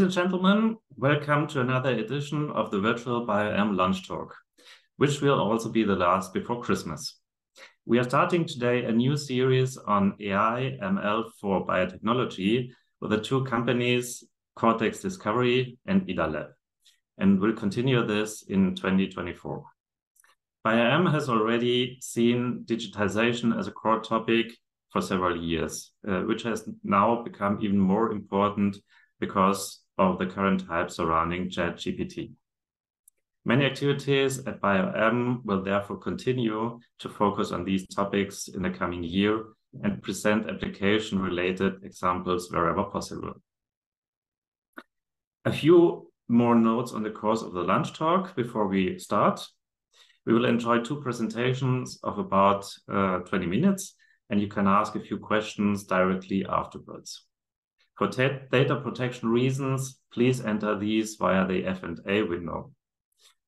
and gentlemen, welcome to another edition of the virtual BioM Lunchtalk, which will also be the last before Christmas. We are starting today a new series on AI ML for biotechnology with the two companies Cortex Discovery and Lab, and we'll continue this in 2024. BioM has already seen digitization as a core topic for several years, which has now become even more important because of the current hype surrounding ChatGPT. Many activities at BioM will therefore continue to focus on these topics in the coming year and present application-related examples wherever possible. A few more notes on the course of the lunch talk before we start. We will enjoy two presentations of about 20 minutes, and you can ask a few questions directly afterwards. For data protection reasons, please enter these via the F&A window.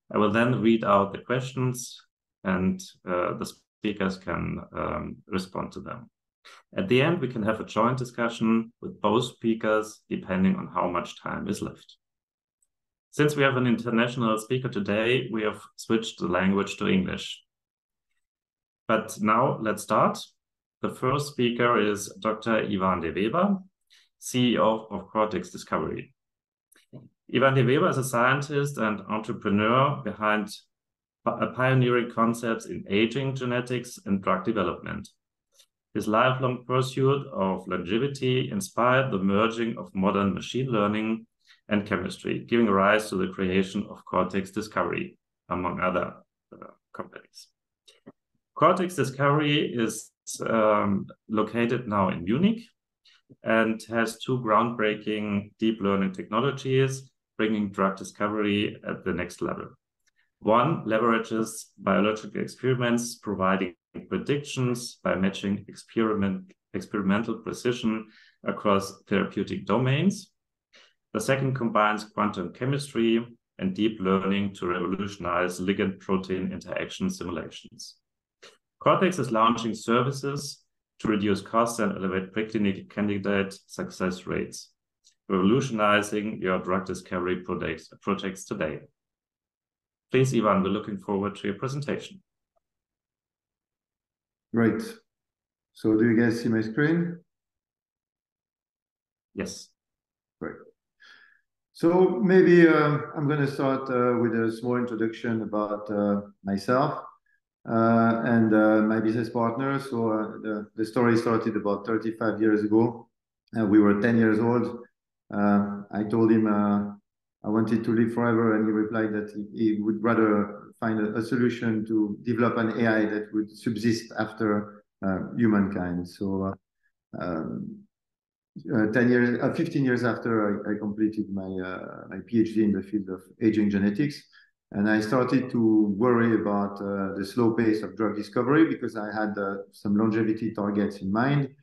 I will then read out the questions and the speakers can respond to them. At the end, we can have a joint discussion with both speakers, depending on how much time is left. Since we have an international speaker today, we have switched the language to English. But now let's start. The first speaker is Dr. Ivan de Weber, CEO of Cortex Discovery. Ivan de Weber is a scientist and entrepreneur behind pioneering concepts in aging genetics and drug development. His lifelong pursuit of longevity inspired the merging of modern machine learning and chemistry, giving rise to the creation of Cortex Discovery, among other companies. Cortex Discovery is located now in Munich and has two groundbreaking deep learning technologies, bringing drug discovery at the next level. One leverages biological experiments, providing predictions by matching experimental precision across therapeutic domains. The second combines quantum chemistry and deep learning to revolutionize ligand-protein interaction simulations. Cortex is launching services to reduce costs and elevate preclinical candidate success rates, revolutionizing your drug discovery projects today. Please, Ivan, we're looking forward to your presentation. Great. So do you guys see my screen? Yes. Great. So maybe I'm going to start with a small introduction about myself. And my business partner. So the story started about 35 years ago. We were 10 years old. I told him I wanted to live forever, and he replied that he would rather find a solution to develop an AI that would subsist after humankind. So 15 years after I completed my PhD in the field of aging genetics. And I started to worry about the slow pace of drug discovery because I had some longevity targets in mind,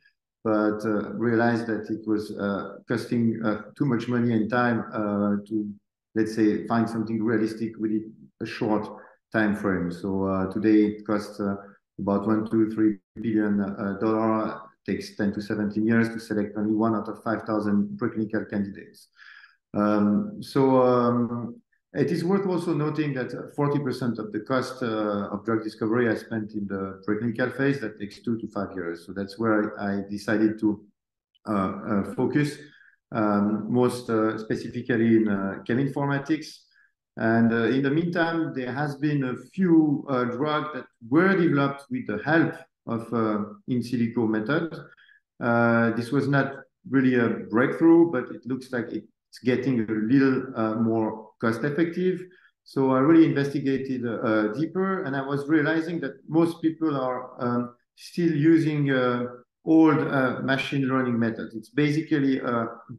but realized that it was costing too much money and time to, let's say, find something realistic within a short time frame. So today it costs about $1 to $3 billion. Takes 10 to 17 years to select only 1 out of 5,000 preclinical candidates. It is worth also noting that 40% of the cost of drug discovery I spent in the preclinical phase. That takes 2 to 5 years. So that's where I decided to focus, most specifically in cheminformatics. And in the meantime, there has been a few drugs that were developed with the help of in silico method. This was not really a breakthrough, but it looks like it's getting a little more cost effective. So I really investigated deeper, and I was realizing that most people are still using old machine learning methods. It's basically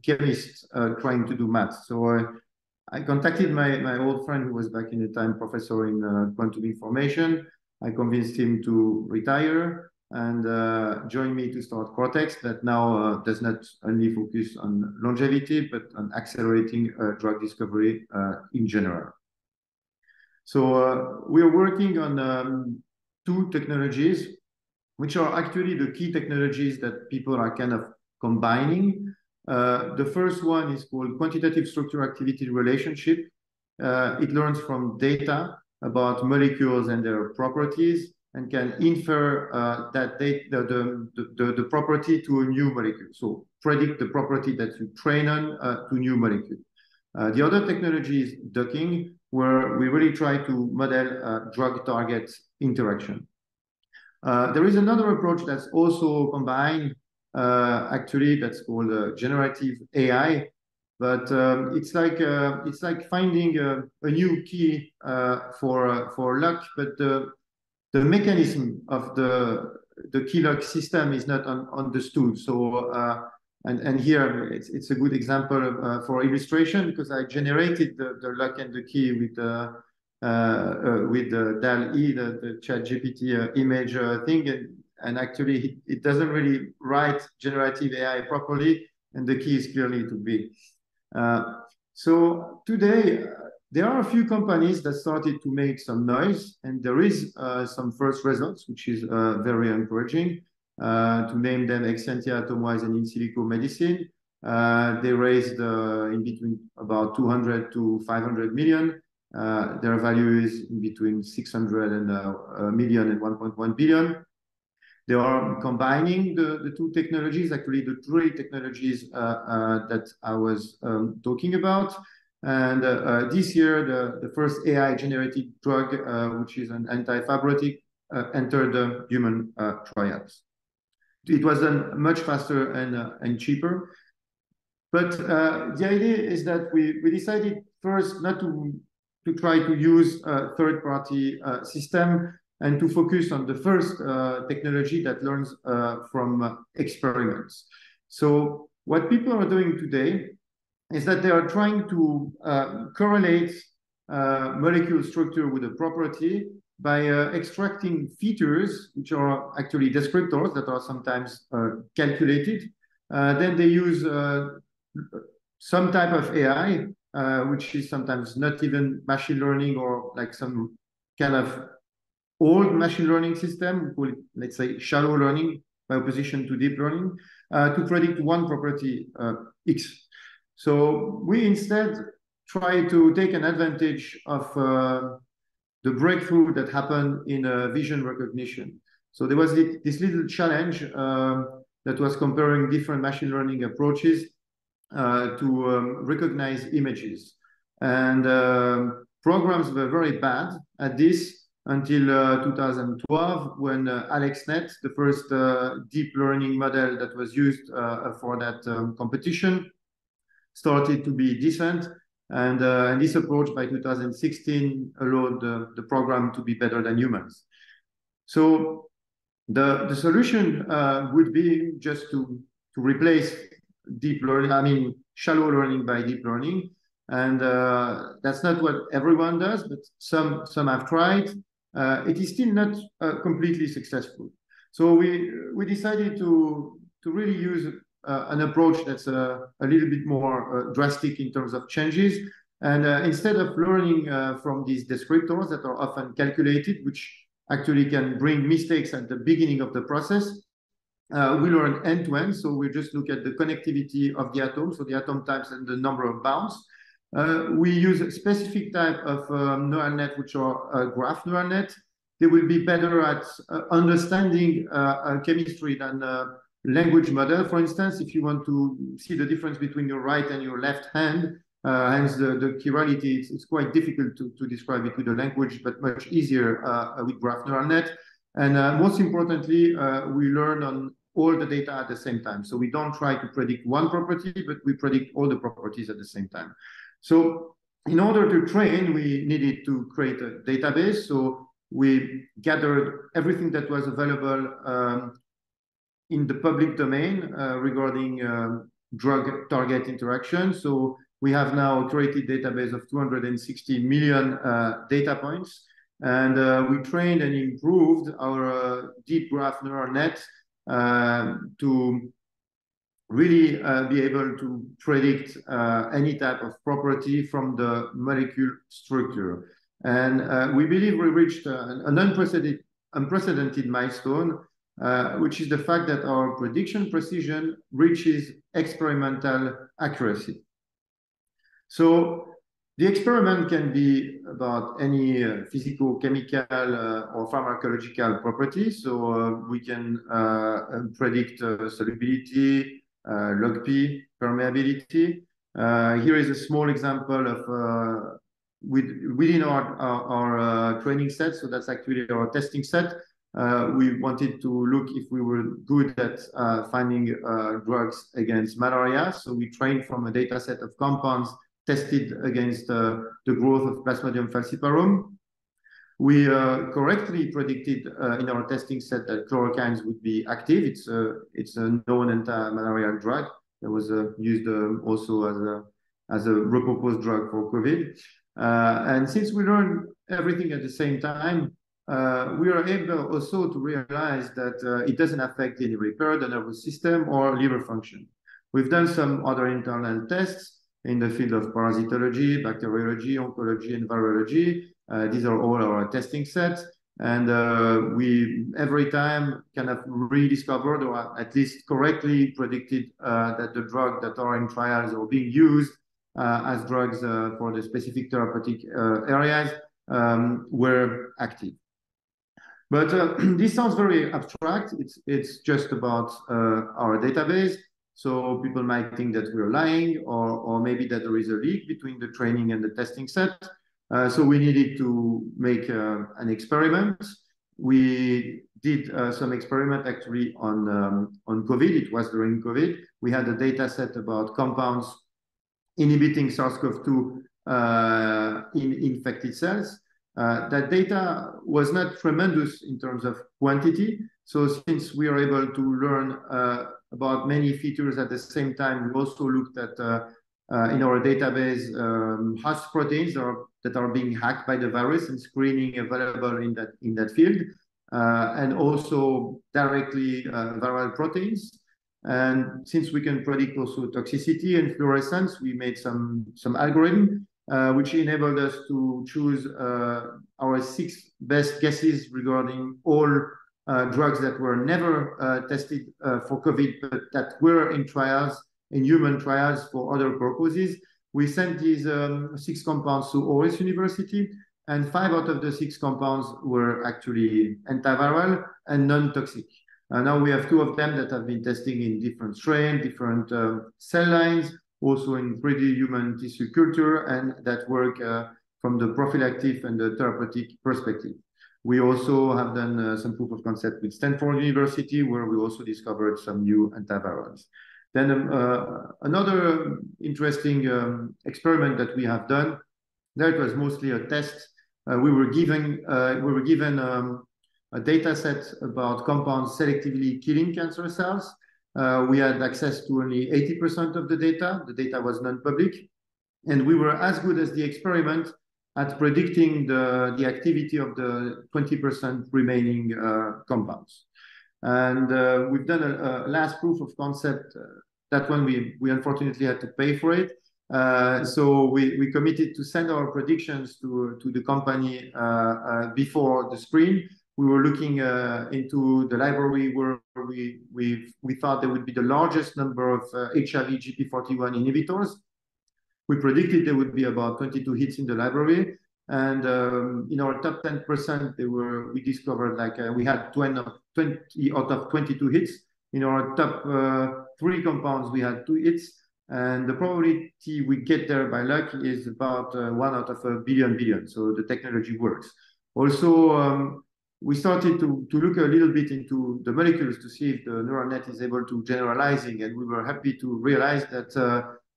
chemists trying to do math. So I contacted my old friend who was back in the time professor in quantum information. I convinced him to retire and join me to start Cortex, that now does not only focus on longevity, but on accelerating drug discovery in general. So we are working on two technologies, which are actually the key technologies that people are kind of combining The first one is called quantitative structure-activity relationship. It learns from data about molecules and their properties and can infer the property to a new molecule. So predict the property that you train on to new molecule. The other technology is docking, where we really try to model drug-target interaction. There is another approach that's also combined, actually, that's called generative AI. But it's like finding a new key for luck, but the mechanism of the key lock system is not understood. So and here it's a good example for illustration, because I generated the lock and the key with the DAL-E, the ChatGPT image thing, and actually it doesn't really write generative AI properly, and the key is clearly too big. So today, there are a few companies that started to make some noise, and there is some first results, which is very encouraging. To name them, Exscientia, Atomwise, and In Silico Medicine. They raised in between about 200 to 500 million. Their value is in between 600 million and 1.1 billion. They are combining the two technologies, actually the three technologies that I was talking about. And this year, the first AI-generated drug, which is an antifibrotic, entered the human trials. It was done much faster and cheaper. But the idea is that we decided first not to try to use a third-party system, and to focus on the first technology that learns from experiments. So what people are doing today is that they are trying to correlate molecule structure with a property by extracting features, which are actually descriptors that are sometimes calculated. Then they use some type of AI, which is sometimes not even machine learning, or like some kind of old machine learning system, we call it, let's say, shallow learning by opposition to deep learning, to predict one property X. So we instead try to take an advantage of the breakthrough that happened in vision recognition. So there was this little challenge that was comparing different machine learning approaches to recognize images. And programs were very bad at this until 2012, when AlexNet, the first deep learning model that was used for that competition, started to be decent. And this approach by 2016 allowed the program to be better than humans. So the solution would be just to replace deep learning, shallow learning by deep learning. And that's not what everyone does, but some have tried. It is still not completely successful. So we decided to really use an approach that's a little bit more drastic in terms of changes. And instead of learning from these descriptors that are often calculated, which actually can bring mistakes at the beginning of the process, we learn end-to-end. So we just look at the connectivity of the atom, so the atom types and the number of bonds. We use a specific type of neural net, which are graph neural net. They will be better at understanding chemistry than language model. For instance, if you want to see the difference between your right and your left hand, hence the chirality, it's quite difficult to describe it with a language, but much easier with graph neural net. And most importantly, we learn on all the data at the same time. So we don't try to predict one property, but we predict all the properties at the same time. So in order to train, we needed to create a database. So we gathered everything that was available in the public domain regarding drug target interaction. So we have now created a database of 260 million data points. And we trained and improved our deep graph neural net to really be able to predict any type of property from the molecule structure. And we believe we reached an unprecedented milestone, which is the fact that our prediction precision reaches experimental accuracy. So the experiment can be about any physical, chemical, or pharmacological property. So we can predict solubility, log P, permeability. Here is a small example of within our training set. So that's actually our testing set. We wanted to look if we were good at finding drugs against malaria. So we trained from a data set of compounds tested against the growth of Plasmodium falciparum. We correctly predicted in our testing set that chloroquines would be active. It's a known anti-malarial drug that was used also as a repurposed drug for COVID. And since we learned everything at the same time, we are able also to realize that it doesn't affect any repair, the nervous system, or liver function. We've done some other internal tests in the field of parasitology, bacteriology, oncology, and virology. These are all our testing sets. And we, every time, kind of rediscovered or at least correctly predicted that the drugs that are in trials or being used as drugs for the specific therapeutic areas were active. But this sounds very abstract. It's just about our database. So people might think that we're lying, or maybe that there is a leak between the training and the testing set. So we needed to make an experiment. We did some experiment actually on COVID. It was during COVID. We had a data set about compounds inhibiting SARS-CoV-2 in infected cells. That data was not tremendous in terms of quantity. So since we are able to learn about many features at the same time, we also looked at in our database host proteins that are being hacked by the virus and screening available in that field, and also directly viral proteins. And since we can predict also toxicity and fluorescence, we made some algorithm which enabled us to choose our 6 best guesses regarding all drugs that were never tested for COVID, but that were in trials, in human trials for other purposes. We sent these 6 compounds to Aarhus University, and 5 out of the 6 compounds were actually antiviral and non-toxic. Now we have 2 of them that have been testing in different strains, different cell lines, also in 3D human tissue culture, and that work from the prophylactic and the therapeutic perspective. We also have done some proof of concept with Stanford University, where we also discovered some new antivirals. Then another interesting experiment that we have done, that was mostly a test. We were given a data set about compounds selectively killing cancer cells. We had access to only 80% of the data. The data was non-public. And we were as good as the experiment at predicting the activity of the 20% remaining compounds. And we've done a last proof of concept. That one we unfortunately had to pay for it. So we committed to send our predictions to the company before the screen. We were looking into the library where we thought there would be the largest number of HIV GP41 inhibitors. We predicted there would be about 22 hits in the library. And in our top 10%, we discovered like we had 20 out of 22 hits. In our top 3 compounds, we had 2 hits. And the probability we get there by luck is about 1 out of a billion. So the technology works. Also, we started to look a little bit into the molecules to see if the neural net is able to generalizing. And we were happy to realize that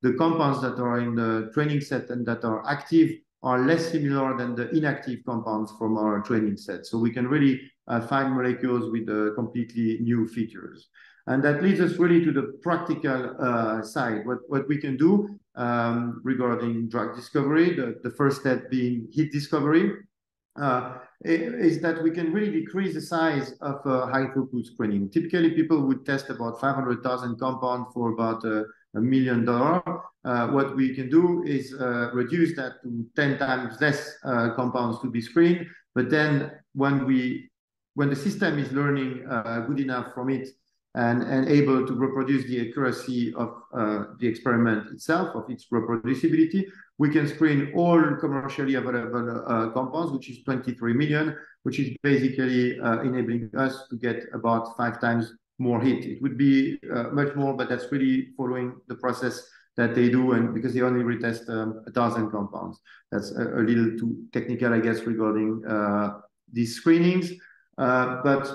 the compounds that are in the training set and that are active are less similar than the inactive compounds from our training set. So we can really find molecules with completely new features. And that leads us really to the practical side. What we can do regarding drug discovery, the first step being hit discovery, is that we can really decrease the size of high throughput screening. Typically, people would test about 500,000 compounds for about $1 million. What we can do is reduce that to 10 times less compounds to be screened. But then when we when the system is learning good enough from it and able to reproduce the accuracy of the experiment itself, of its reproducibility, we can screen all commercially available compounds, which is 23 million, which is basically enabling us to get about 5 times more hit. It would be much more, but that's really following the process that they do, and because they only retest 1,000 compounds. That's a little too technical, I guess, regarding these screenings. But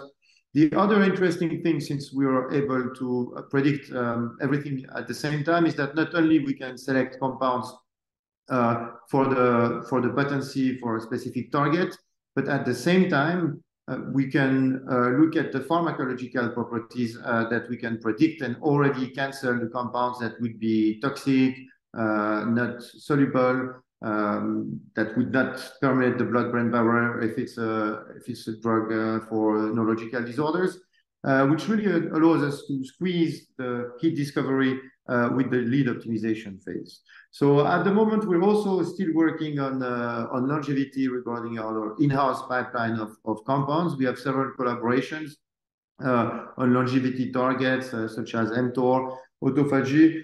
the other interesting thing, since we are able to predict everything at the same time, is that not only we can select compounds for the potency for a specific target, but at the same time, we can look at the pharmacological properties that we can predict and already cancel the compounds that would be toxic, not soluble, that would not permeate the blood-brain barrier if it's a drug for neurological disorders, which really allows us to squeeze the hit discovery with the lead optimization phase. So at the moment, we're also still working on longevity regarding our in-house pipeline of compounds. We have several collaborations on longevity targets such as mTOR, autophagy.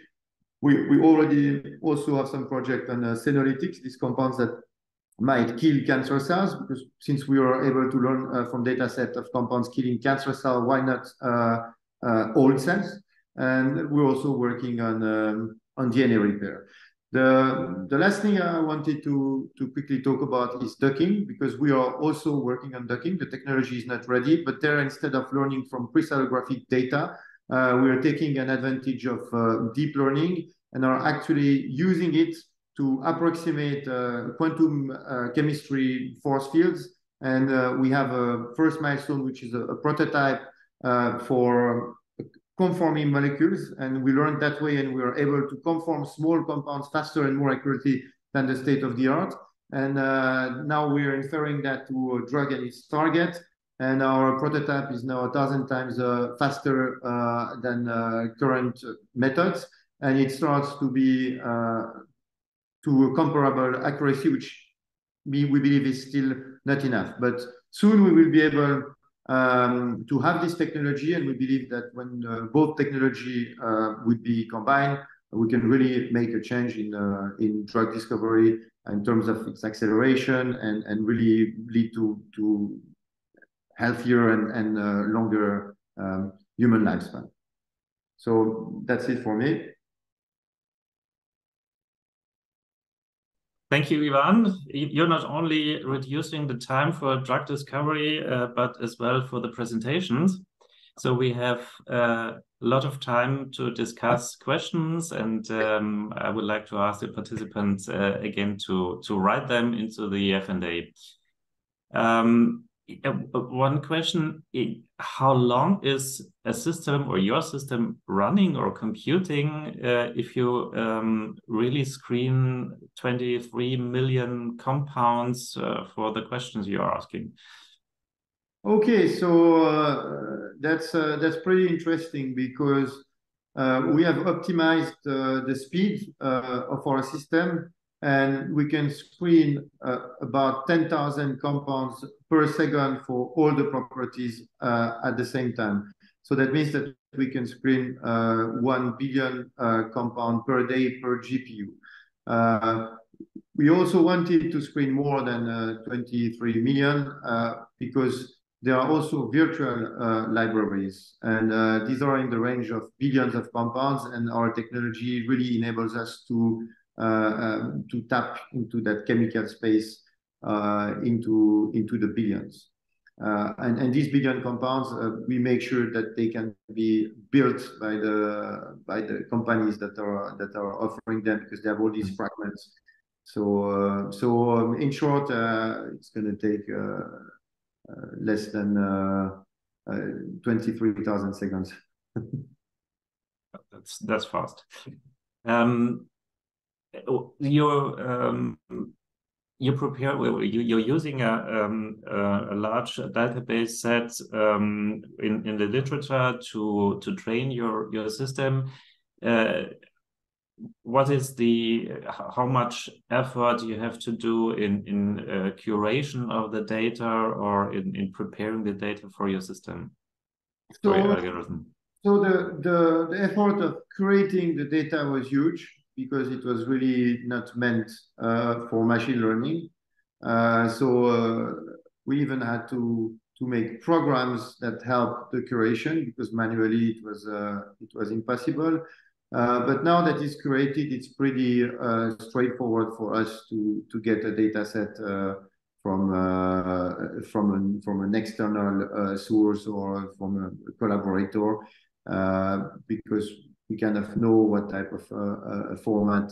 We already also have some project on senolytics, these compounds that might kill cancer cells, because since we are able to learn from data set of compounds killing cancer cells, why not old cells? And we're also working on DNA repair. The last thing I wanted to quickly talk about is docking, because we are also working on docking. The technology is not ready, but there, instead of learning from crystallographic data, we are taking an advantage of deep learning and are actually using it to approximate quantum chemistry force fields. And we have a first milestone, which is a prototype for conforming molecules, and we learned that way, and we are able to conform small compounds faster and more accurately than the state of the art. And now we are inferring that to a drug and its target, and our prototype is now 1,000 times faster than current methods, and it starts to be to a comparable accuracy, which we believe is still not enough. But soon we will be able to have this technology, and we believe that when both technology would be combined, we can really make a change in drug discovery in terms of its acceleration and really lead to healthier and longer human lifespan. So that's it for me. Thank you, Ivan. You're not only reducing the time for drug discovery, but as well for the presentations. So we have a lot of time to discuss questions, and I would like to ask the participants again to write them into the F&A. One question, how long is a system or your system running or computing if you really screen 23 million compounds for the questions you're asking? Okay, so that's pretty interesting, because we have optimized the speed of our system, and we can screen about 10,000 compounds per second for all the properties at the same time. So that means that we can screen 1 billion compound per day per GPU. We also wanted to screen more than 23 million because there are also virtual libraries, and these are in the range of billions of compounds, and our technology really enables us to tap into that chemical space into the billions. And these billion compounds, we make sure that they can be built by the companies that are offering them, because they have all these fragments. So in short, it's going to take less than 23,000 seconds. That's fast. You're using a large database set in the literature to train your system. what is how much effort you have to do in curation of the data or in preparing the data for your system, for your algorithm? So the effort of creating the data was huge because it was really not meant for machine learning. We even had to make programs that help the curation because manually it was impossible. But now that it's created, it's pretty straightforward for us to get a data set from an external source or from a collaborator, because we kind of know what type of format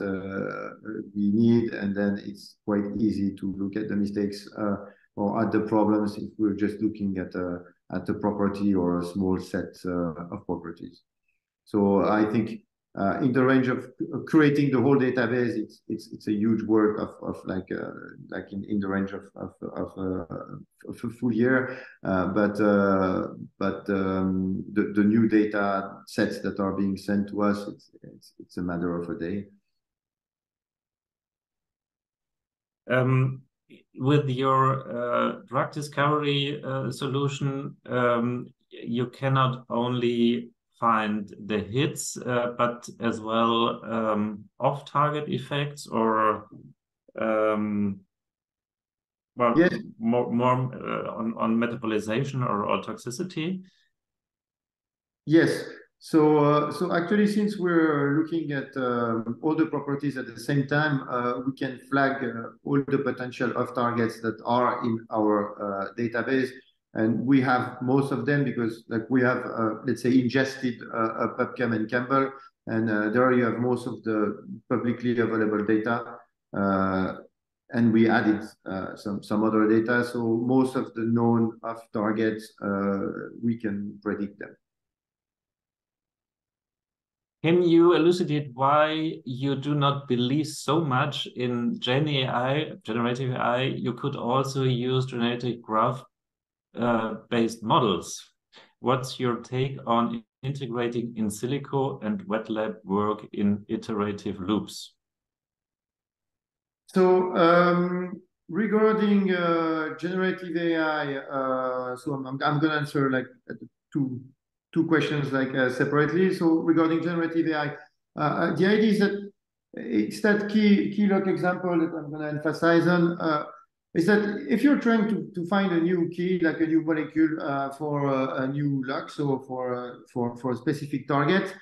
we need, and then it's quite easy to look at the mistakes or at the problems if we're just looking at the property or a small set of properties. So I think in the range of creating the whole database, it's a huge work of like in the range of a full year. But the new data sets that are being sent to us, it's a matter of a day. With your drug discovery solution, you cannot only find the hits, but as well off-target effects or well, yes. more on metabolization or toxicity. Yes. So actually, since we're looking at all the properties at the same time, we can flag all the potential off targets that are in our database. And we have most of them because like we have, let's say, ingested PubChem and Campbell, and there you have most of the publicly available data. And we added some other data. So most of the known off targets, we can predict them. Can you elucidate why you do not believe so much in Gen AI, generative AI? You could also use generative graph based models. What's your take on integrating in silico and wet lab work in iterative loops? So regarding generative AI, so I'm going to answer like two questions like separately. So regarding generative AI, the idea is that it's that key lock example that I'm going to emphasize on. Is that if you're trying to find a new key, like a new molecule for a new lock, so for a specific target,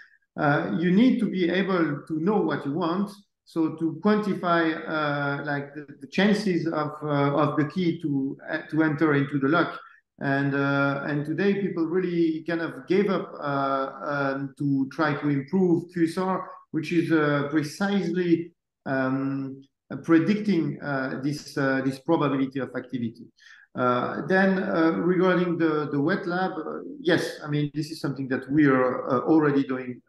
you need to be able to know what you want. So to quantify like the chances of the key to enter into the lock. And today people really kind of gave up to try to improve QSR, which is precisely predicting this probability of activity. Then regarding the wet lab, yes, I mean, this is something that we are already doing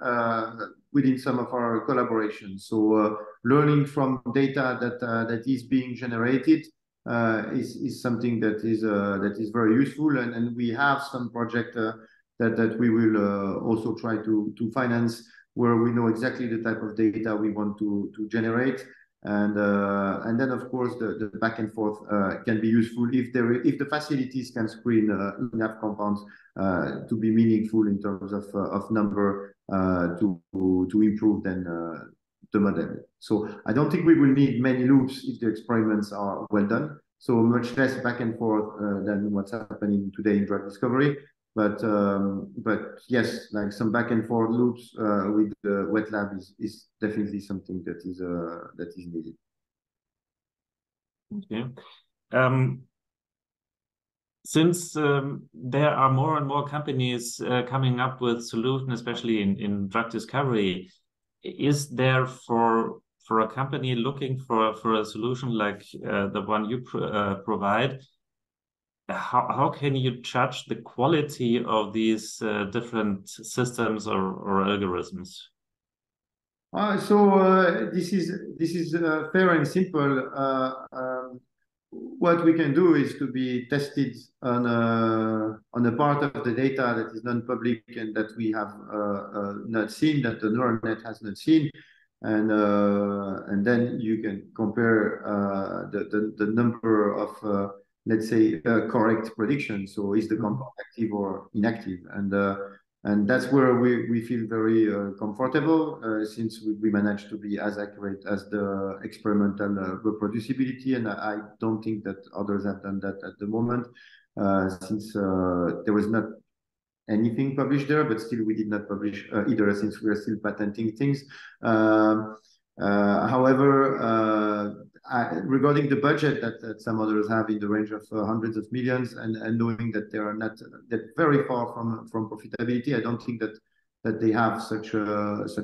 within some of our collaborations. So learning from data that is being generated is something that is very useful, and we have some project that we will also try to finance, where we know exactly the type of data we want to generate. And then of course the back and forth can be useful if the facilities can screen enough compounds to be meaningful in terms of number to improve then the model. So I don't think we will need many loops if the experiments are well done. So much less back and forth than what's happening today in drug discovery. But yes, like some back and forth loops with the wet lab is definitely something that is needed. Okay. Since there are more and more companies coming up with solutions, especially in drug discovery, is there for a company looking for a solution like the one you provide, how can you judge the quality of these different systems or algorithms? This is fair and simple. What we can do is to be tested on a part of the data that is non-public and that we have not seen, that the neural net has not seen. and then you can compare the number of let's say correct predictions. So is the compound active or inactive? And that's where we feel very comfortable since we managed to be as accurate as the experimental reproducibility. And I don't think that others have done that at the moment, since there was not anything published there, but still we did not publish either, since we are still patenting things. However, regarding the budget that some others have in the range of hundreds of millions, and knowing that they are not that very far from profitability, I don't think that they have such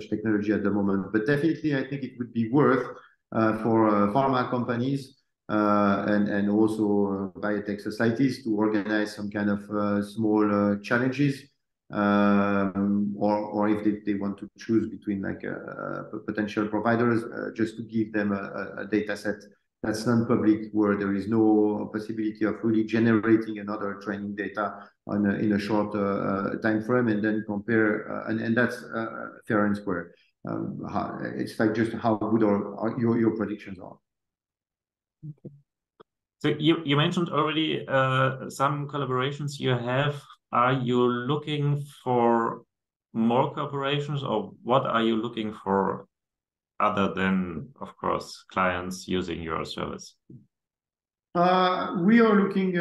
technology at the moment. But definitely, I think it would be worth for pharma companies and also biotech societies to organize some kind of small challenges, or if they want to choose between like potential providers, just to give them a data set that's non-public, where there is no possibility of really generating another training data in a short time frame, and then compare, and that's fair and square. It's like just how good your predictions are. Okay. So you mentioned already some collaborations you have. Are you looking for more collaborations, or what are you looking for other than, of course, clients using your service? We are looking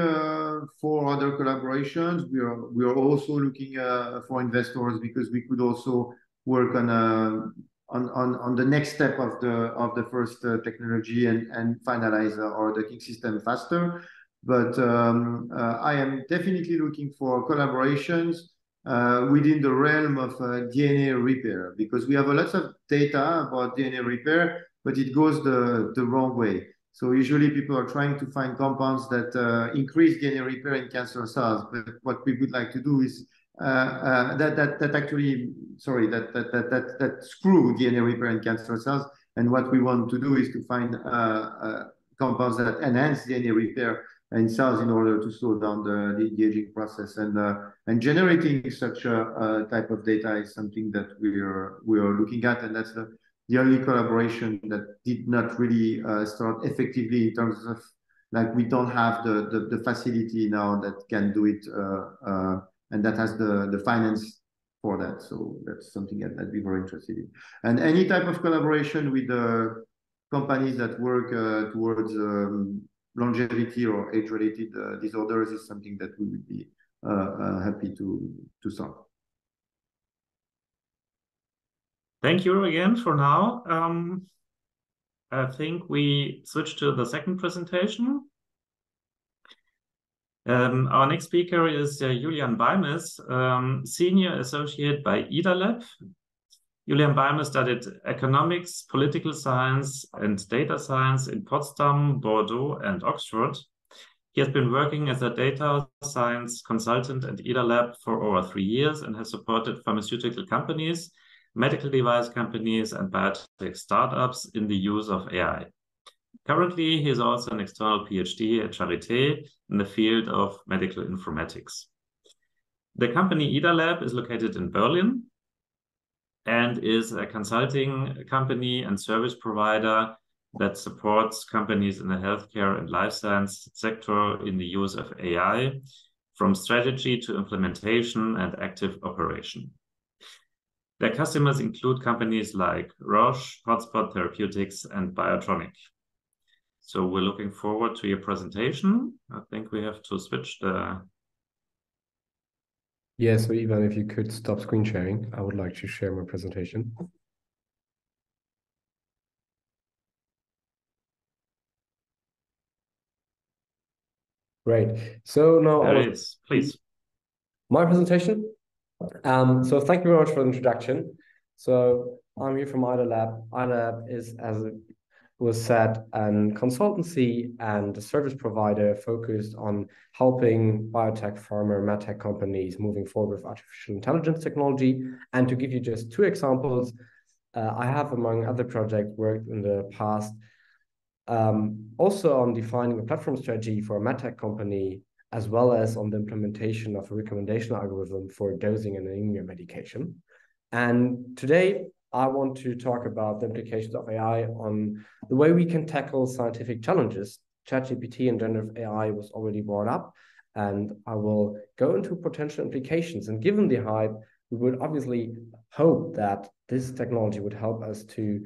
for other collaborations. We are also looking for investors, because we could also work on the next step of the first technology and finalize our docking system faster. But I am definitely looking for collaborations within the realm of DNA repair, because we have a lot of data about DNA repair, but it goes the wrong way. So usually people are trying to find compounds that increase DNA repair in cancer cells. But what we would like to do is that screw DNA repair in cancer cells. And what we want to do is to find compounds that enhance DNA repair in cells in order to slow down the aging process. And generating such a type of data is something that we are looking at, and that's the only collaboration that did not really start effectively, in terms of like we don't have the facility now that can do it and that has the finance for that. So that's something that we're very interested in. And any type of collaboration with companies that work towards longevity or age-related disorders is something that we would be happy to start. Thank you again for now. I think we switch to the second presentation. Our next speaker is Julian Beimes, Senior Associate by IDA. Julian Beimes studied economics, political science, and data science in Potsdam, Bordeaux, and Oxford. He has been working as a data science consultant at IDA for over 3 years and has supported pharmaceutical companies, medical device companies, and biotech startups in the use of AI. Currently, he is also an external PhD at Charité in the field of medical informatics. The company IDA is located in Berlin and is a consulting company and service provider that supports companies in the healthcare and life science sector in the use of AI, from strategy to implementation and active operation. Their customers include companies like Roche, Hotspot Therapeutics, and Biotronic. So we're looking forward to your presentation. I think we have to switch the... Yeah, so Ivan, if you could stop screen sharing, I would like to share my presentation. Great. So now There it is, please. My presentation. So thank you very much for the introduction. So I'm here from IDA Lab. IDA Lab is, as it was said, a consultancy and a service provider focused on helping biotech, pharma, medtech companies moving forward with artificial intelligence technology. And to give you just 2 examples, I have, among other projects, worked in the past also on defining a platform strategy for a medtech company, as well as on the implementation of a recommendation algorithm for dosing an anemia medication. And today, I want to talk about the implications of AI on the way we can tackle scientific challenges. ChatGPT and generative AI was already brought up, and I will go into potential implications. And given the hype, we would obviously hope that this technology would help us to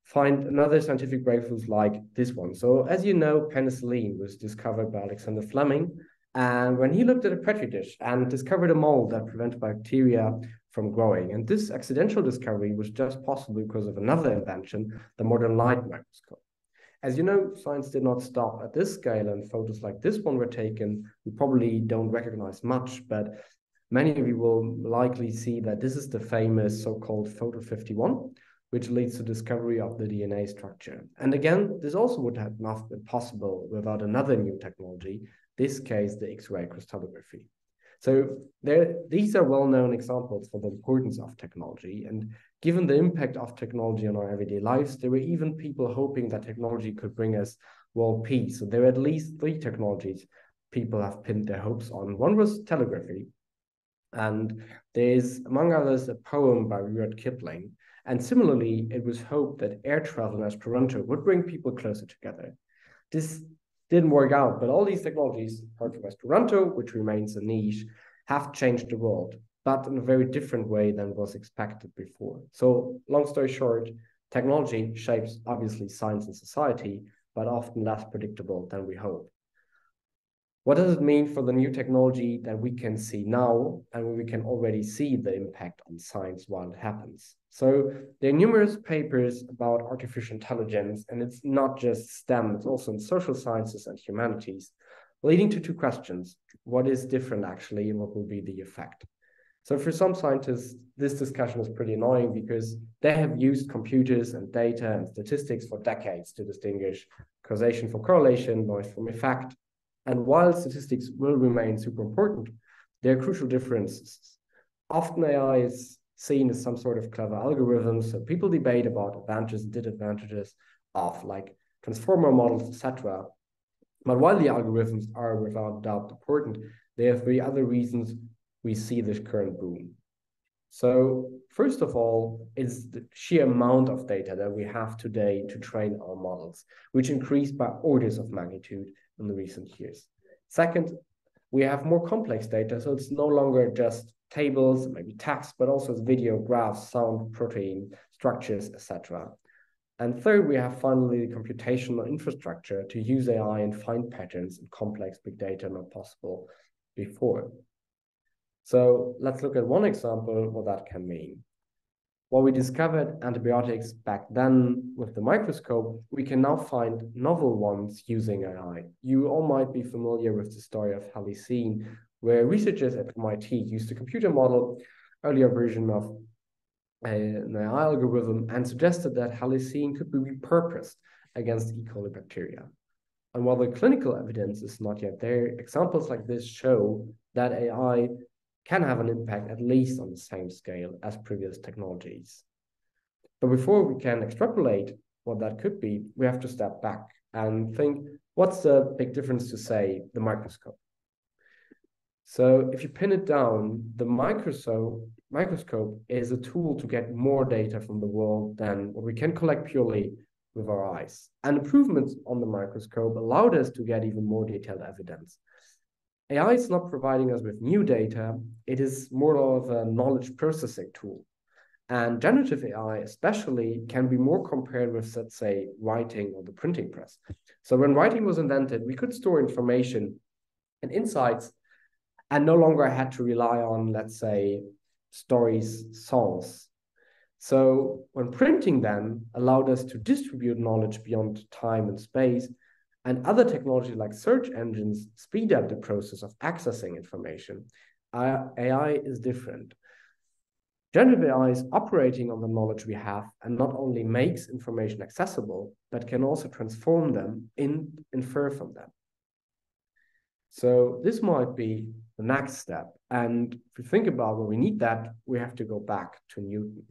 find another scientific breakthroughs like this one. So as you know, penicillin was discovered by Alexander Fleming. And when he looked at a petri dish and discovered a mold that prevented bacteria from growing, and this accidental discovery was just possible because of another invention, the modern light microscope. As you know, science did not stop at this scale, and photos like this one were taken. We probably don't recognize much, but many of you will likely see that this is the famous so-called photo 51, which leads to discovery of the DNA structure. And again, this also would have not been possible without another new technology, this case, the X-ray crystallography. So these are well-known examples for the importance of technology. And given the impact of technology on our everyday lives, there were even people hoping that technology could bring us world peace. So there are at least 3 technologies people have pinned their hopes on. One was telegraphy. And there's, among others, a poem by Rudyard Kipling. And similarly, it was hoped that air travel in Esperanto would bring people closer together. This didn't work out, but all these technologies, apart from Esperanto, which remains a niche, have changed the world, but in a very different way than was expected before. So, long story short, technology shapes, obviously, science and society, but often less predictable than we hope. What does it mean for the new technology that we can see now, and we can already see the impact on science while it happens? So there are numerous papers about artificial intelligence, and it's not just STEM, it's also in social sciences and humanities, leading to 2 questions. What is different actually, and what will be the effect? So for some scientists, this discussion is pretty annoying because they have used computers and data and statistics for decades to distinguish causation from correlation, noise from effect. And while statistics will remain super important, there are crucial differences. Often AI is seen as some sort of clever algorithm, so people debate about advantages and disadvantages of like transformer models, etc. But while the algorithms are without doubt important, there are 3 other reasons we see this current boom. So first of all, it's the sheer amount of data that we have today to train our models, which increased by orders of magnitude in the recent years. Second, we have more complex data, so it's no longer just tables, maybe text, but also video, graphs, sound, protein, structures, etc. And third, we have finally the computational infrastructure to use AI and find patterns in complex big data not possible before. So let's look at one example of what that can mean. While we discovered antibiotics back then with the microscope, we can now find novel ones using AI. You all might be familiar with the story of halicine, where researchers at MIT used a computer model, earlier version of an AI algorithm, and suggested that halicine could be repurposed against E. coli bacteria. And while the clinical evidence is not yet there, examples like this show that AI can have an impact at least on the same scale as previous technologies. But before we can extrapolate what that could be, we have to step back and think, what's the big difference to, say, the microscope? So if you pin it down, the microscope is a tool to get more data from the world than what we can collect purely with our eyes. And improvements on the microscope allowed us to get even more detailed evidence. AI is not providing us with new data, it is more of a knowledge processing tool. And generative AI especially can be more compared with, let's say, writing or the printing press. So when writing was invented, we could store information and insights and no longer had to rely on, let's say, stories, songs. So when printing then allowed us to distribute knowledge beyond time and space, and other technologies like search engines speed up the process of accessing information, AI is different. Generative AI is operating on the knowledge we have and not only makes information accessible, but can also transform them and infer from them. So this might be the next step. And if we think about when we need that, we have to go back to Newton.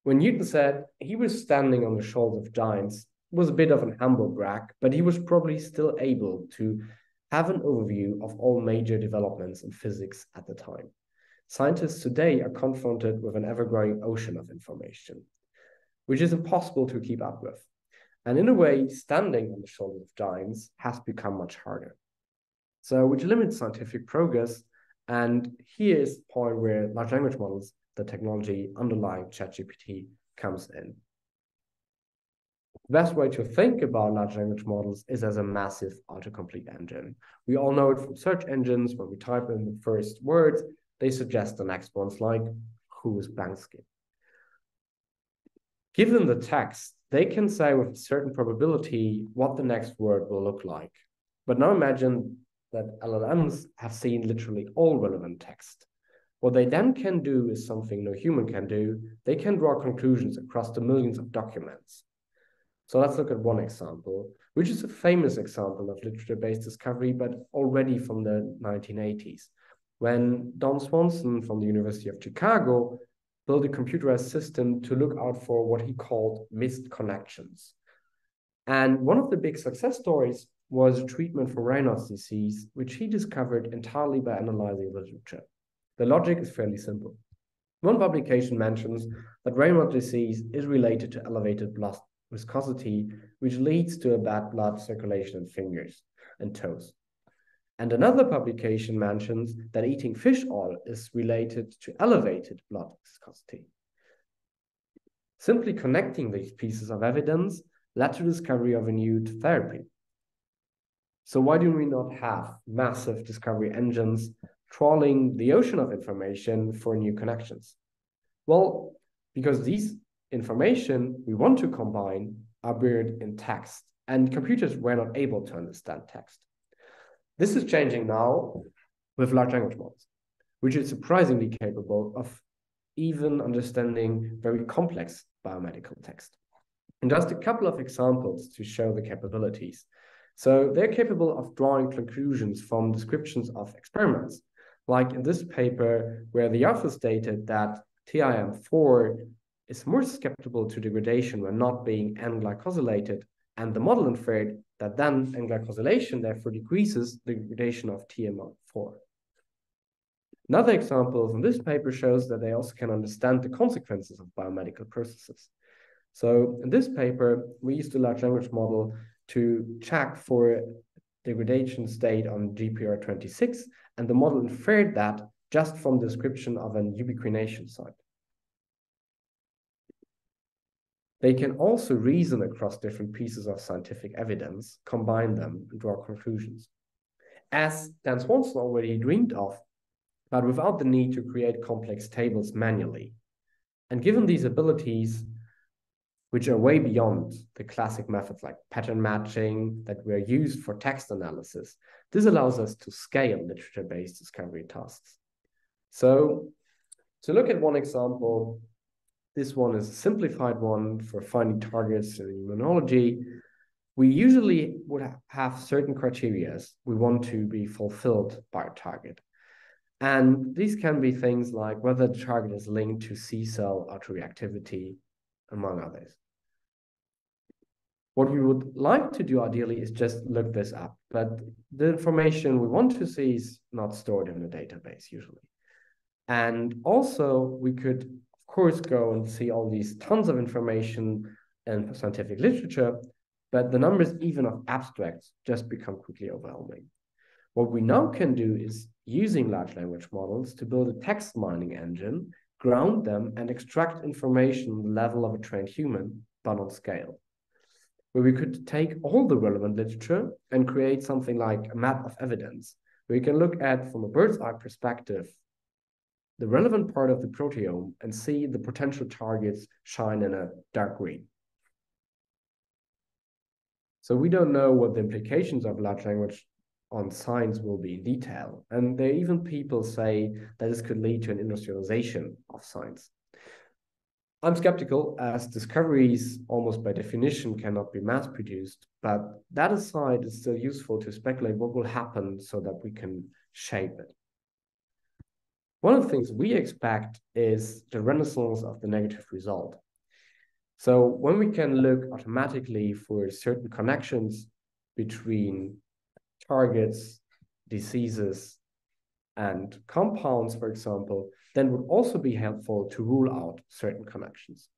When Newton said he was standing on the shoulders of giants, it was a bit of an humble brag, but he was probably still able to have an overview of all major developments in physics at the time. scientists today are confronted with an ever-growing ocean of information, which is impossible to keep up with. And in a way, standing on the shoulders of giants has become much harder. So, which limits scientific progress. And here is the point where large language models, the technology underlying ChatGPT, comes in. The best way to think about large language models is as a massive autocomplete engine. We all know it from search engines. When we type in the first words, they suggest the next ones, like, who is Banksy? Given the text, they can say with a certain probability what the next word will look like. But now imagine that LLMs have seen literally all relevant text. What they then can do is something no human can do. They can draw conclusions across the millions of documents. So let's look at one example, which is a famous example of literature-based discovery, but already from the 1980s, when Don Swanson from the University of Chicago built a computerized system to look out for what he called missed connections. And one of the big success stories was a treatment for Raynaud's disease, which he discovered entirely by analyzing literature. The logic is fairly simple. One publication mentions that Raynaud's disease is related to elevated blood viscosity, which leads to a bad blood circulation in fingers and toes. And another publication mentions that eating fish oil is related to elevated blood viscosity. Simply connecting these pieces of evidence led to the discovery of a new therapy. So why do we not have massive discovery engines trawling the ocean of information for new connections? Well, because these information we want to combine are buried in text, and computers were not able to understand text. This is changing now with large language models, which is surprisingly capable of even understanding very complex biomedical text. And just a couple of examples to show the capabilities. So they're capable of drawing conclusions from descriptions of experiments, like in this paper where the author stated that TIM4 is more susceptible to degradation when not being N-glycosylated, and the model inferred that then N-glycosylation therefore decreases the degradation of TIM4. Another example from this paper shows that they also can understand the consequences of biomedical processes. So in this paper, we used a large language model to check for degradation state on GPR26, and the model inferred that just from the description of an ubiquination site. They can also reason across different pieces of scientific evidence, combine them, and draw conclusions. As Dan Swanson already dreamed of, but without the need to create complex tables manually. And given these abilities, which are way beyond the classic methods like pattern matching that were used for text analysis, this allows us to scale literature-based discovery tasks. So to look at one example, this one is a simplified one for finding targets in immunology. We usually would have certain criteria we want to be fulfilled by a target. And these can be things like whether the target is linked to C-cell autoreactivity, among others. What we would like to do ideally is just look this up, but the information we want to see is not stored in a database usually. And also we could, of course, go and see all these tons of information in scientific literature, but the numbers even of abstracts just become quickly overwhelming. What we now can do is using large language models to build a text mining engine, ground them, and extract information on the level of a trained human, but on scale, where we could take all the relevant literature and create something like a map of evidence, where you can look at, from a bird's eye perspective, the relevant part of the proteome and see the potential targets shine in a dark green. So we don't know what the implications of large language on science will be in detail. And there are even people say that this could lead to an industrialization of science. I'm skeptical, as discoveries almost by definition cannot be mass produced, but that aside, it's still useful to speculate what will happen so that we can shape it. One of the things we expect is the renaissance of the negative result. So when we can look automatically for certain connections between targets, diseases, and compounds, for example, then would also be helpful to rule out certain connections.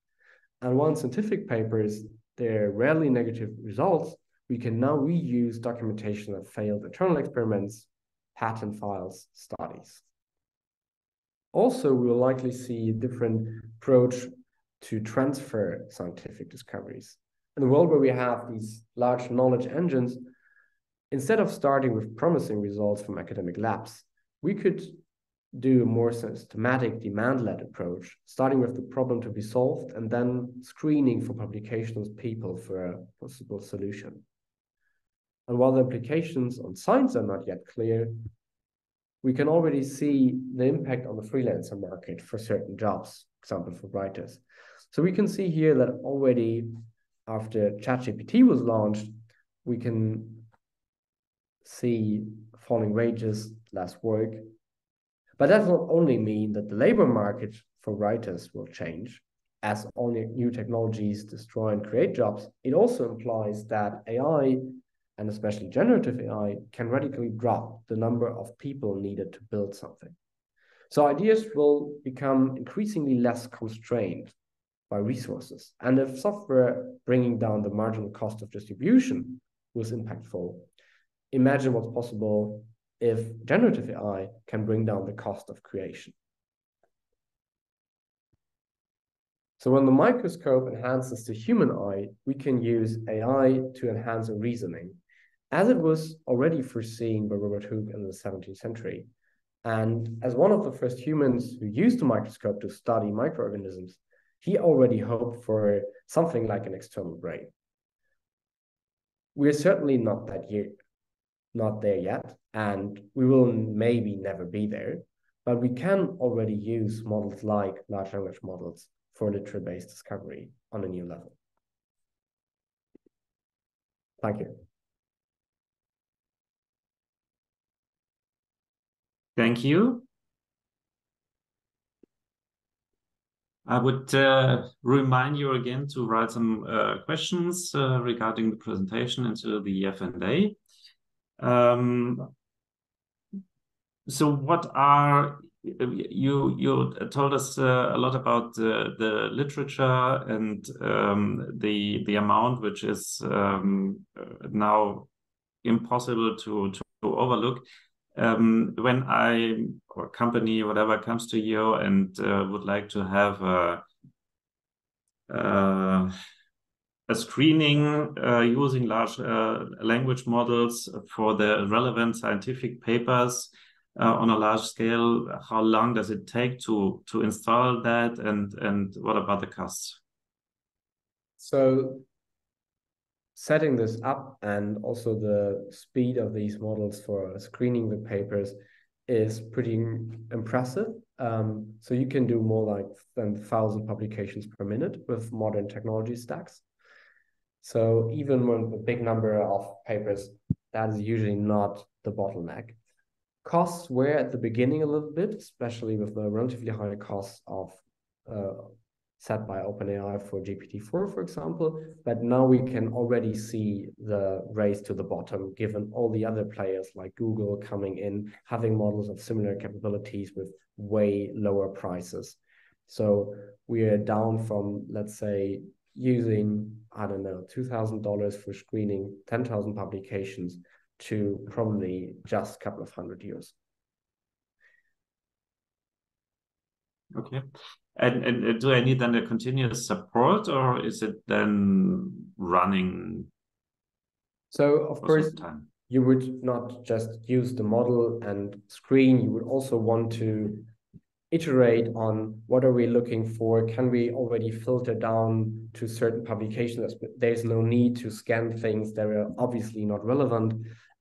And while in scientific papers, there are rarely negative results, we can now reuse documentation of failed internal experiments, patent files, studies. Also, we will likely see a different approach to transfer scientific discoveries. In a world where we have these large knowledge engines, instead of starting with promising results from academic labs, we could do a more systematic demand-led approach, starting with the problem to be solved and then screening for publication with people for a possible solution. And while the implications on science are not yet clear, we can already see the impact on the freelancer market for certain jobs, for example, for writers. So we can see here that already after ChatGPT was launched, we can see falling wages, less work. But that will only mean that the labor market for writers will change as only new technologies destroy and create jobs. It also implies that AI, and especially generative AI, can radically drop the number of people needed to build something. So ideas will become increasingly less constrained by resources. And if software bringing down the marginal cost of distribution was impactful, imagine what's possible if generative AI can bring down the cost of creation. So when the microscope enhances the human eye, we can use AI to enhance reasoning, as it was already foreseen by Robert Hooke in the 17th century. And as one of the first humans who used the microscope to study microorganisms, he already hoped for something like an external brain. We're certainly not there yet, and we will maybe never be there, but we can already use models like large language models for literature-based discovery on a new level. Thank you. Thank you. I would remind you again to write some questions regarding the presentation into the F&A. So what are, you told us a lot about the literature and the amount which is now impossible to overlook. When or company, whatever, comes to you and would like to have a screening using large language models for the relevant scientific papers on a large scale, how long does it take to install that, and what about the costs? So setting this up and also the speed of these models for screening the papers is pretty impressive. So you can do more like 1,000 publications per minute with modern technology stacks. So even with a big number of papers, that is usually not the bottleneck. Costs were at the beginning a little bit, especially with the relatively high costs of set by OpenAI for GPT-4, for example. But now we can already see the race to the bottom, given all the other players like Google coming in, having models of similar capabilities with way lower prices. So we are down from, let's say, using, I don't know, $2,000 for screening 10,000 publications to probably just a couple of €100. Okay. And do I need then a continuous support, or is it then running? So of course, you would not just use the model and screen, you would also want to iterate on what are we looking for? Can we already filter down to certain publications? There's no need to scan things that are obviously not relevant,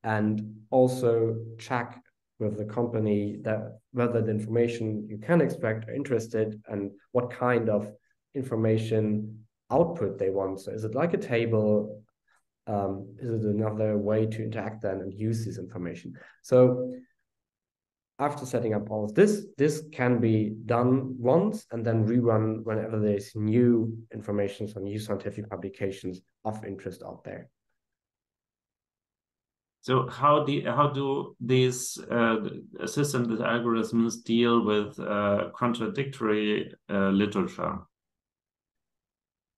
and also check with the company that whether the information you can extract are interested and what kind of information output they want. So is it like a table? Is it another way to interact then and use this information? So after setting up all of this, this can be done once and then rerun whenever there's new information, so new scientific publications of interest out there. So how do these systems, these algorithms deal with contradictory literature?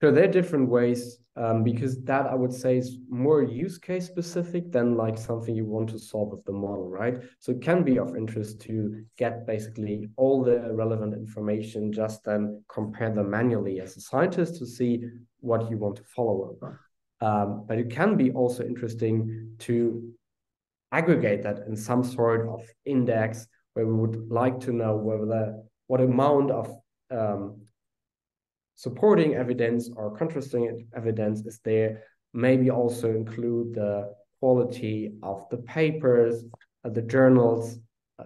So there are different ways, because that I would say is more use case specific than like something you want to solve with the model, right? So it can be of interest to get basically all the relevant information, just then compare them manually as a scientist to see what you want to follow up. But it can be also interesting to aggregate that in some sort of index where we would like to know whether what amount of supporting evidence or contrasting evidence is there. Maybe also include the quality of the papers, the journals,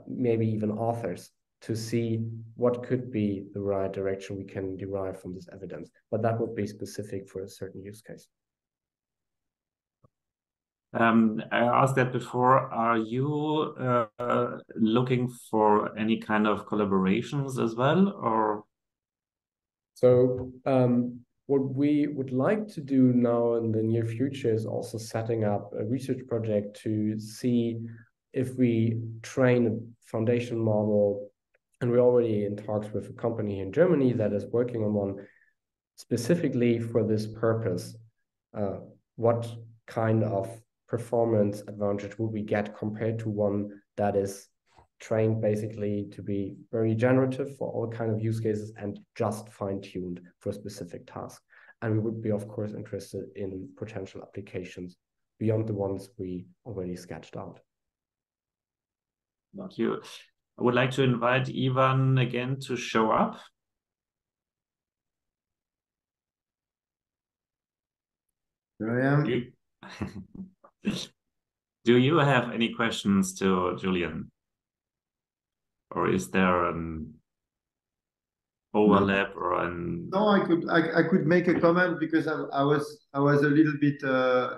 maybe even authors, to see what could be the right direction we can derive from this evidence. But that would be specific for a certain use case. I asked that before. Are you looking for any kind of collaborations as well, or? So what we would like to do now in the near future is also setting up a research project to see if we train a foundation model, and we're already in talks with a company in Germany that is working on one specifically for this purpose. What kind of performance advantage would we get compared to one that is trained basically to be very generative for all kind of use cases and just fine-tuned for a specific task? And we would be, of course, interested in potential applications beyond the ones we already sketched out. Thank you. I would like to invite Ivan again to show up. Here I am. Do you have any questions to Julian? Or is there an overlap or an? No, I could make a comment because I was a little bit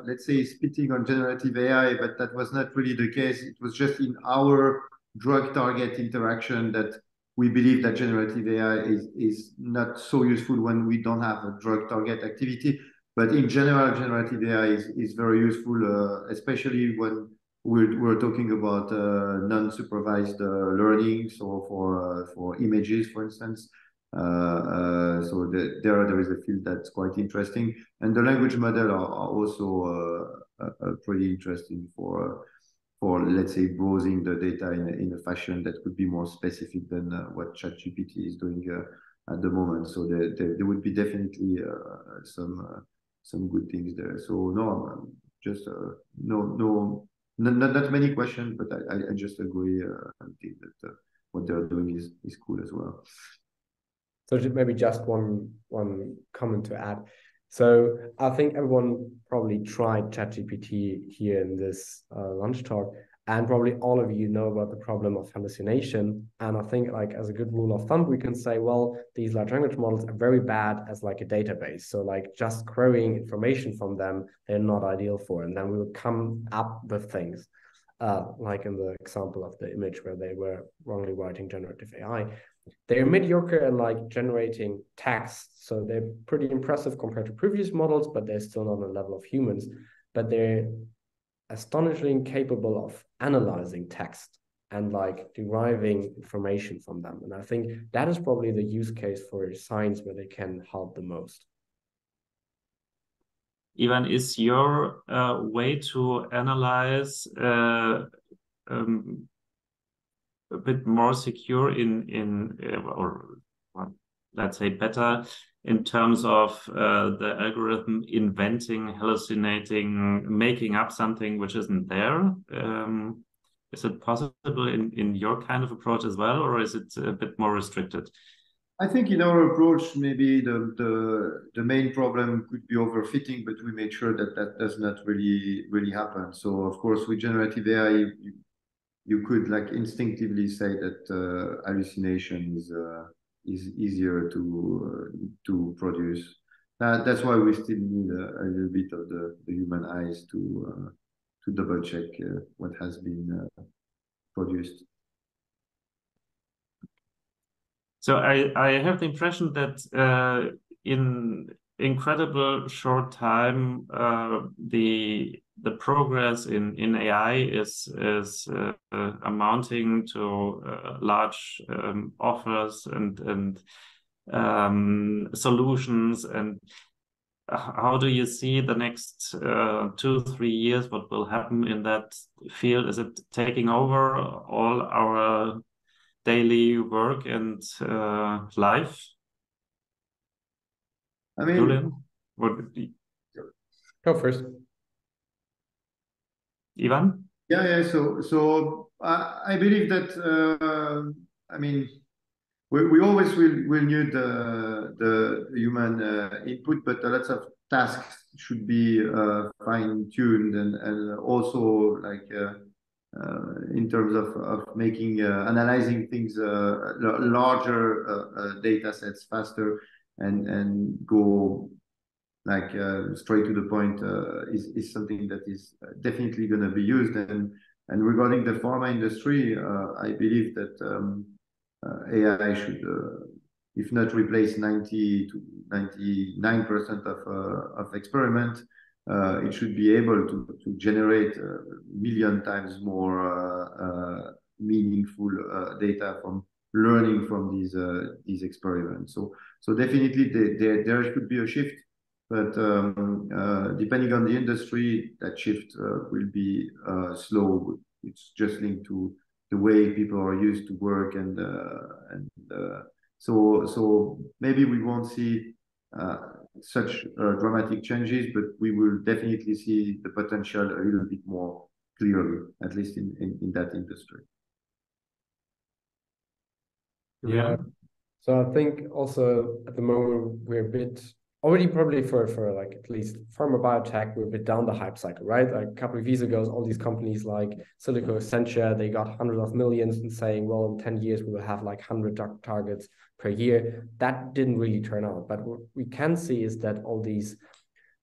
let's say spitting on generative AI, but that was not really the case. It was just in our drug target interaction that we believe that generative AI is not so useful when we don't have a drug target activity. But in general, generative AI is very useful, especially when we're talking about non-supervised learning, so for images, for instance. So there is a field that's quite interesting, and the language model are also pretty interesting for let's say browsing the data in a fashion that could be more specific than what ChatGPT is doing at the moment. So there would be definitely some good things there. So no, just not many questions, but I just agree. I think that what they're doing is cool as well. So maybe just one comment to add. So I think everyone probably tried ChatGPT here in this lunch talk, and probably all of you know about the problem of hallucination. And I think, like, as a good rule of thumb, we can say, well, these large language models are very bad as like a database. So like just querying information from them, they're not ideal for. And then we will come up with things, like in the example of the image where they were wrongly writing generative AI. They're mediocre at like generating text. So they're pretty impressive compared to previous models, but they're still not on the level of humans. But they're astonishingly capable of analyzing text and like deriving information from them. And I think that is probably the use case for science where they can help the most. Ivan, is your way to analyze a bit more secure or let's say better in terms of the algorithm inventing, hallucinating, making up something which isn't there? Is it possible in your kind of approach as well, or is it a bit more restricted? I think in our approach, maybe the main problem could be overfitting, but we made sure that that does not really happen. So of course, with generative AI, you could like instinctively say that hallucination is easier to produce. That's why we still need a little bit of the human eyes to double check what has been produced. So I have the impression that in incredible short time, the progress in AI is amounting to large offers and solutions. And how do you see the next 2-3 years? What will happen in that field? Is it taking over all our daily work and life? I mean, Julian, what would be? Go first. Ivan? Yeah. So I believe that I mean we always will need the human input, but lots of tasks should be fine-tuned and also like in terms of making analyzing things larger data sets faster and go like straight to the point is something that is definitely going to be used. And regarding the pharma industry, I believe that AI should, if not replace 90 to 99% of experiment, it should be able to generate a million times more meaningful data from learning from these experiments. So definitely there should be a shift. But depending on the industry, that shift will be slow. It's just linked to the way people are used to work, and so maybe we won't see such dramatic changes, but we will definitely see the potential a little bit more clearly, at least in that industry. Yeah. So I think also at the moment we're a bit already probably for like at least pharma biotech, we're a bit down the hype cycle, right? Like a couple of years ago, all these companies like Silico, Accenture, they got hundreds of millions and saying, well, in 10 years, we will have like 100 drug targets per year. That didn't really turn out. But what we can see is that all these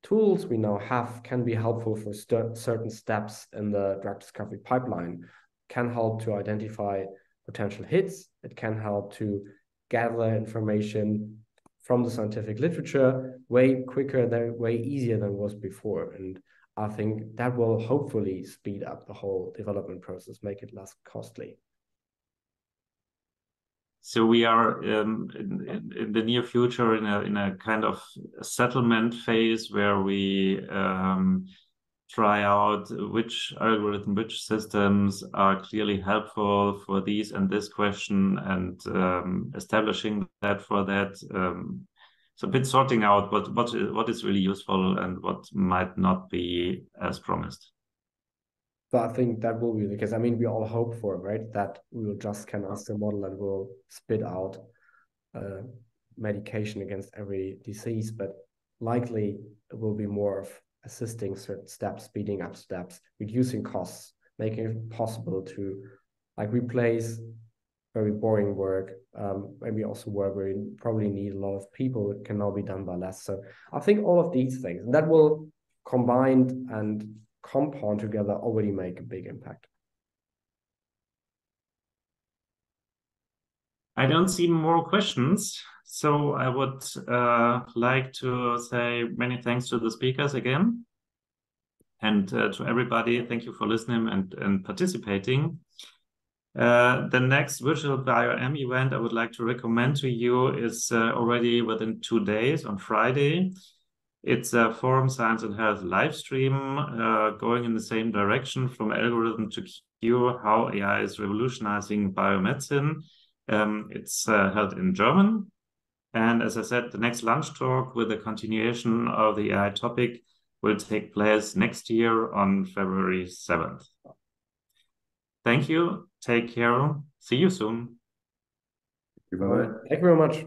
tools we now have can be helpful for certain steps in the drug discovery pipeline, can help to identify potential hits. It can help to gather information from the scientific literature way quicker than, way easier than it was before. And I think that will hopefully speed up the whole development process, make it less costly. So we are in the near future in a kind of settlement phase where we try out which algorithm, which systems are clearly helpful for these and this question, and establishing that for that. So a bit sorting out what is really useful and what might not be as promised. So I think that will be the case. I mean, we all hope for, right, that we will just can ask the model and will spit out medication against every disease, but likely it will be more of assisting certain steps, speeding up steps, reducing costs, making it possible to like replace very boring work, maybe also work where you probably need a lot of people. It can now be done by less. So I think all of these things, and that will combined and compound together already make a big impact. I don't see more questions, so I would like to say many thanks to the speakers again, and to everybody. Thank you for listening and participating. The next virtual BioM event I would like to recommend to you is already within 2 days on Friday. It's a Forum Science and Health live stream going in the same direction from algorithm to cure, how AI is revolutionizing biomedicine. It's held in German. And as I said, the next lunch talk with a continuation of the AI topic will take place next year on February 7th. Thank you. Take care. See you soon. Bye-bye. Thank you very much.